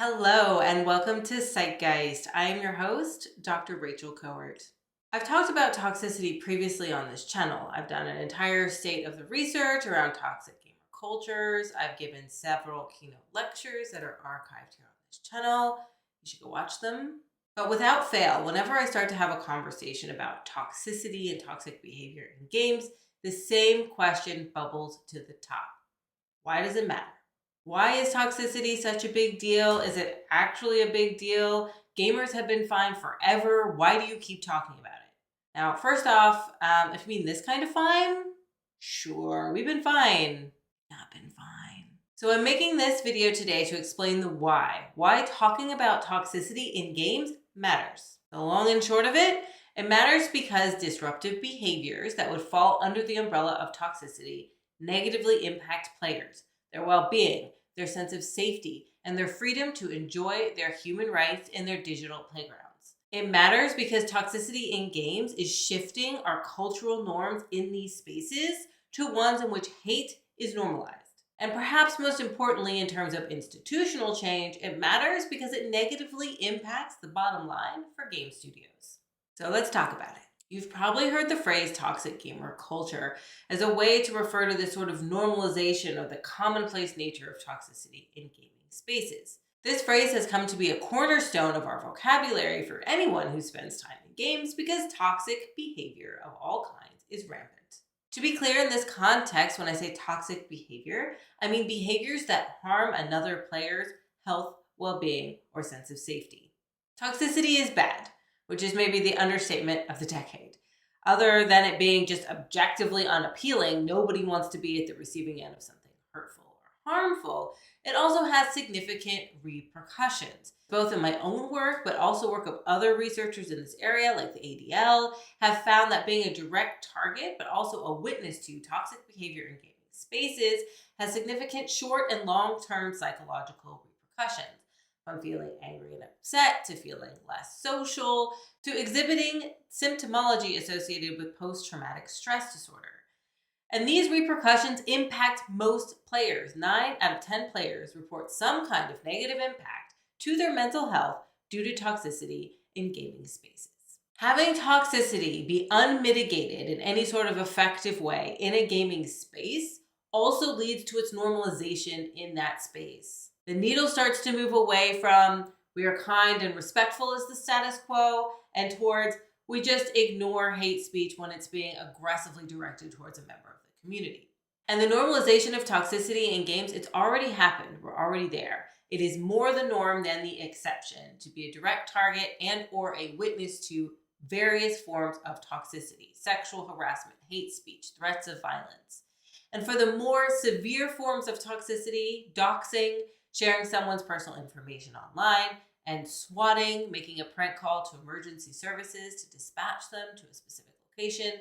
Hello and welcome to Zeitgeist. I am your host, Dr. Rachel Cohort. I've talked about toxicity previously on this channel. I've done an entire state of the research around toxic gamer cultures. I've given several keynote lectures that are archived here on this channel. You should go watch them. But without fail, whenever I start to have a conversation about toxicity and toxic behavior in games, the same question bubbles to the top. Why does it matter? Why is toxicity such a big deal? Is it actually a big deal? Gamers have been fine forever. Why do you keep talking about it? Now, first off, if you mean this kind of fine, sure, we've been fine. Not been fine. So I'm making this video today to explain the why talking about toxicity in games matters. The long and short of it, it matters because disruptive behaviors that would fall under the umbrella of toxicity negatively impact players, their well-being, their sense of safety, and their freedom to enjoy their human rights in their digital playgrounds. It matters because toxicity in games is shifting our cultural norms in these spaces to ones in which hate is normalized. And perhaps most importantly, in terms of institutional change, it matters because it negatively impacts the bottom line for game studios. So let's talk about it. You've probably heard the phrase toxic gamer culture as a way to refer to this sort of normalization of the commonplace nature of toxicity in gaming spaces. This phrase has come to be a cornerstone of our vocabulary for anyone who spends time in games because toxic behavior of all kinds is rampant. To be clear, in this context, when I say toxic behavior, I mean behaviors that harm another player's health, well-being, or sense of safety. Toxicity is bad, which is maybe the understatement of the decade. Other than it being just objectively unappealing, nobody wants to be at the receiving end of something hurtful or harmful. It also has significant repercussions. Both in my own work, but also work of other researchers in this area, like the ADL, have found that being a direct target, but also a witness to toxic behavior in gaming spaces has significant short and long-term psychological repercussions. From feeling angry and upset, to feeling less social, to exhibiting symptomology associated with post-traumatic stress disorder. And these repercussions impact most players. 9 out of 10 players report some kind of negative impact to their mental health due to toxicity in gaming spaces. Having toxicity be unmitigated in any sort of effective way in a gaming space also leads to its normalization in that space. The needle starts to move away from we are kind and respectful as the status quo and towards we just ignore hate speech when it's being aggressively directed towards a member of the community. And the normalization of toxicity in games, it's already happened. We're already there. It is more the norm than the exception to be a direct target and or a witness to various forms of toxicity, sexual harassment, hate speech, threats of violence. And for the more severe forms of toxicity, doxing, sharing someone's personal information online, and swatting, making a prank call to emergency services to dispatch them to a specific location.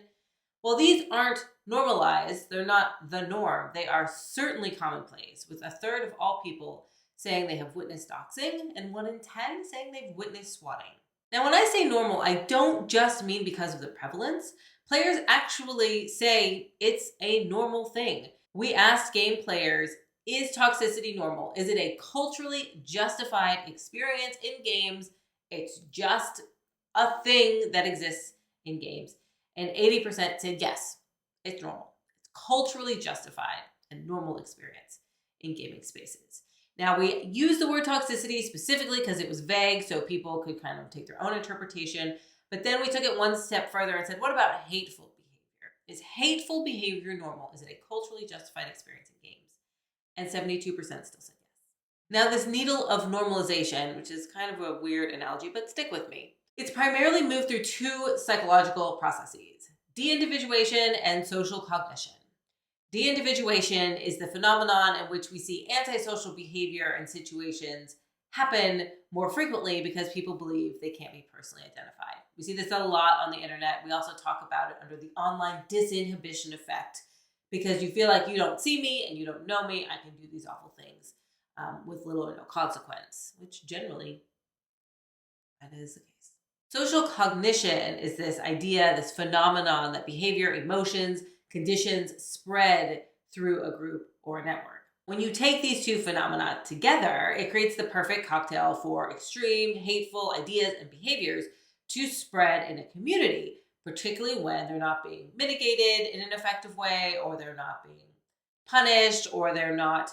While these aren't normalized, they're not the norm, they are certainly commonplace, with 1/3 of all people saying they have witnessed doxing and 1 in 10 saying they've witnessed swatting. Now, when I say normal, I don't just mean because of the prevalence. Players actually say it's a normal thing. We asked game players, is toxicity normal? Is it a culturally justified experience in games? It's just a thing that exists in games. And 80% said yes, it's normal. It's culturally justified and normal experience in gaming spaces. Now, we use the word toxicity specifically because it was vague, so people could kind of take their own interpretation. But then we took it one step further and said, what about hateful behavior? Is hateful behavior normal? Is it a culturally justified experience in games? And 72% still said yes. Now, this needle of normalization, which is kind of a weird analogy, but stick with me. It's primarily moved through 2 psychological processes, de-individuation and social cognition. De-individuation is the phenomenon in which we see antisocial behavior and situations happen more frequently because people believe they can't be personally identified. We see this a lot on the internet. We also talk about it under the online disinhibition effect, because you feel like you don't see me and you don't know me, I can do these awful things with little or no consequence, which generally that is the case. Social cognition is this idea, this phenomenon that behavior, emotions, conditions spread through a group or a network. When you take these two phenomena together, it creates the perfect cocktail for extreme, hateful ideas and behaviors to spread in a community, particularly when they're not being mitigated in an effective way, or they're not being punished, or they're not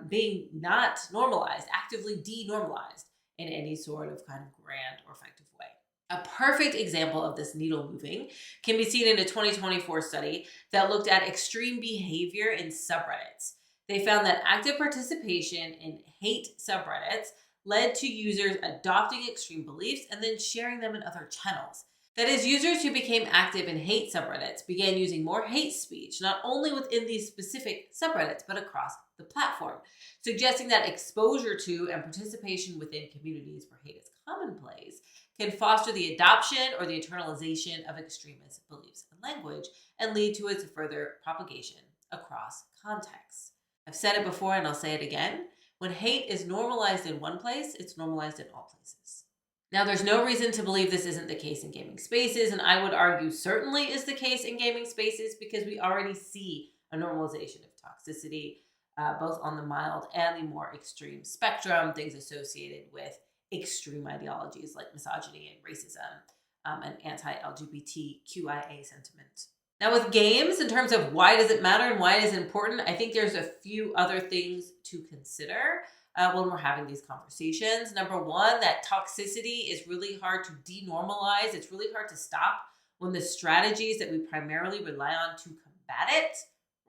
being not normalized, actively denormalized in any sort of kind of grand or effective way. A perfect example of this needle moving can be seen in a 2024 study that looked at extreme behavior in subreddits. They found that active participation in hate subreddits led to users adopting extreme beliefs and then sharing them in other channels. That is, users who became active in hate subreddits began using more hate speech, not only within these specific subreddits, but across the platform, suggesting that exposure to and participation within communities where hate is commonplace can foster the adoption or the internalization of extremist beliefs and language and lead to its further propagation across contexts. I've said it before and I'll say it again. When hate is normalized in one place, it's normalized in all places. Now, there's no reason to believe this isn't the case in gaming spaces, and I would argue certainly is the case in gaming spaces because we already see a normalization of toxicity, both on the mild and the more extreme spectrum, things associated with extreme ideologies like misogyny and racism, and anti-LGBTQIA sentiment. Now, with games, in terms of why does it matter and why it is important, I think there's a few other things to consider when we're having these conversations. Number one, that toxicity is really hard to denormalize. It's really hard to stop when the strategies that we primarily rely on to combat it,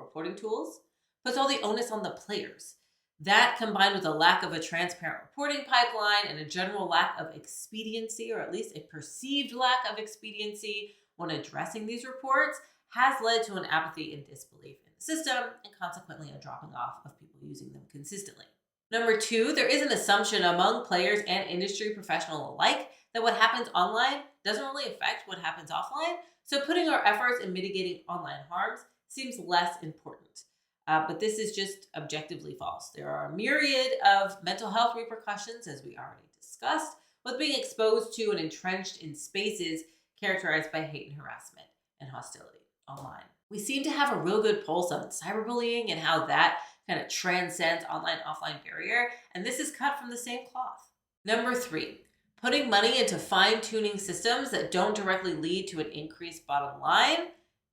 reporting tools, puts all the onus on the players. That, combined with a lack of a transparent reporting pipeline and a general lack of expediency, or at least a perceived lack of expediency when addressing these reports, has led to an apathy and disbelief in the system, and consequently a dropping off of people using them consistently. Number two, there is an assumption among players and industry professionals alike that what happens online doesn't really affect what happens offline, so putting our efforts in mitigating online harms seems less important. But this is just objectively false. There are a myriad of mental health repercussions, as we already discussed, with being exposed to and entrenched in spaces characterized by hate and harassment and hostility online. We seem to have a real good pulse on cyberbullying and how that kind of transcends online-offline barrier, and this is cut from the same cloth. Number three, putting money into fine-tuning systems that don't directly lead to an increased bottom line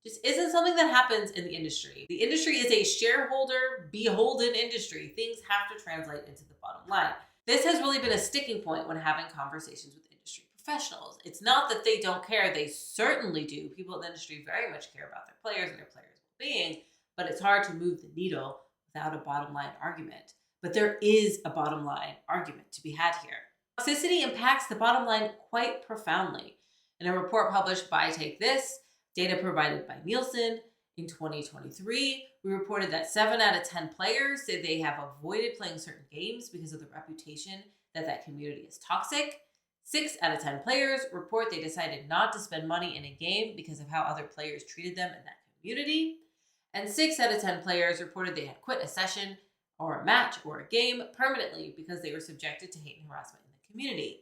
just isn't something that happens in the industry. The industry is a shareholder beholden industry. Things have to translate into the bottom line. This has really been a sticking point when having conversations with industry professionals. It's not that they don't care. They certainly do. People in the industry very much care about their players and their players' well-being, but it's hard to move the needle without a bottom line argument. But there is a bottom line argument to be had here. Toxicity impacts the bottom line quite profoundly. In a report published by Take This, data provided by Nielsen, in 2023, we reported that 7 out of 10 players say they have avoided playing certain games because of the reputation that community is toxic. 6 out of 10 players report they decided not to spend money in a game because of how other players treated them in that community. And 6 out of 10 players reported they had quit a session or a match or a game permanently because they were subjected to hate and harassment in the community.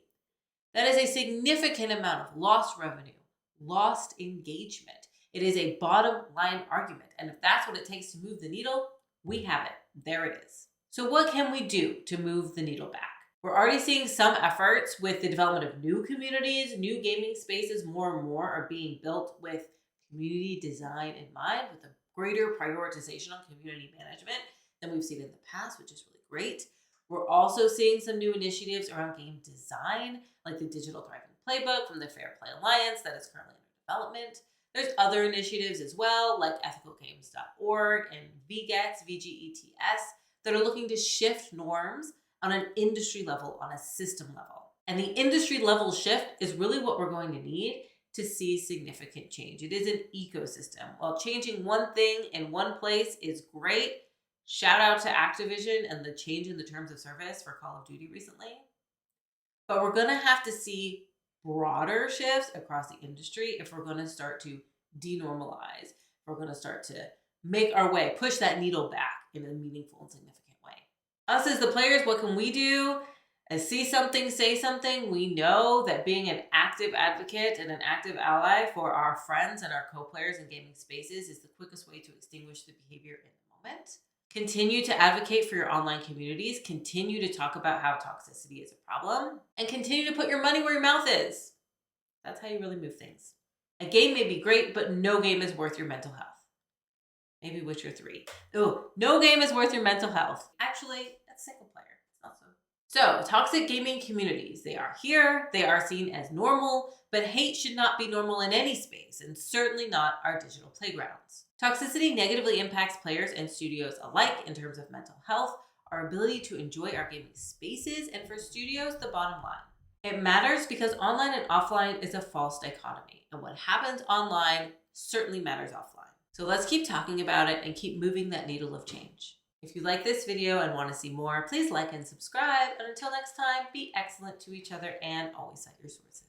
That is a significant amount of lost revenue, lost engagement. It is a bottom line argument. And if that's what it takes to move the needle, we have it. There it is. So what can we do to move the needle back? We're already seeing some efforts with the development of new communities, new gaming spaces. More and more are being built with community design in mind, with a greater prioritization on community management than we've seen in the past, which is really great. We're also seeing some new initiatives around game design, like the Digital Thriving Playbook from the Fair Play Alliance that is currently under development. There's other initiatives as well, like ethicalgames.org and VGETS, that are looking to shift norms on an industry level, on a system level. And the industry level shift is really what we're going to need to see significant change. It is an ecosystem. While changing one thing in one place is great, shout out to Activision and the change in the terms of service for Call of Duty recently. But we're going to have to see broader shifts across the industry if we're going to start to denormalize, if we're going to start to make our way, push that needle back in a meaningful and significant way. Us as the players, what can we do? As see something, say something. We know that being an active advocate and an active ally for our friends and our co-players in gaming spaces is the quickest way to extinguish the behavior in the moment. Continue to advocate for your online communities. Continue to talk about how toxicity is a problem. And continue to put your money where your mouth is. That's how you really move things. A game may be great, but no game is worth your mental health. Maybe Witcher 3. Oh, no game is worth your mental health. Actually, that's single player. It's not so. So, toxic gaming communities, they are here, they are seen as normal, but hate should not be normal in any space, and certainly not our digital playgrounds. Toxicity negatively impacts players and studios alike in terms of mental health, our ability to enjoy our gaming spaces, and for studios, the bottom line. It matters because online and offline is a false dichotomy, and what happens online certainly matters offline. So let's keep talking about it and keep moving that needle of change. If you like this video and want to see more, please like and subscribe. And until next time, be excellent to each other and always cite your sources.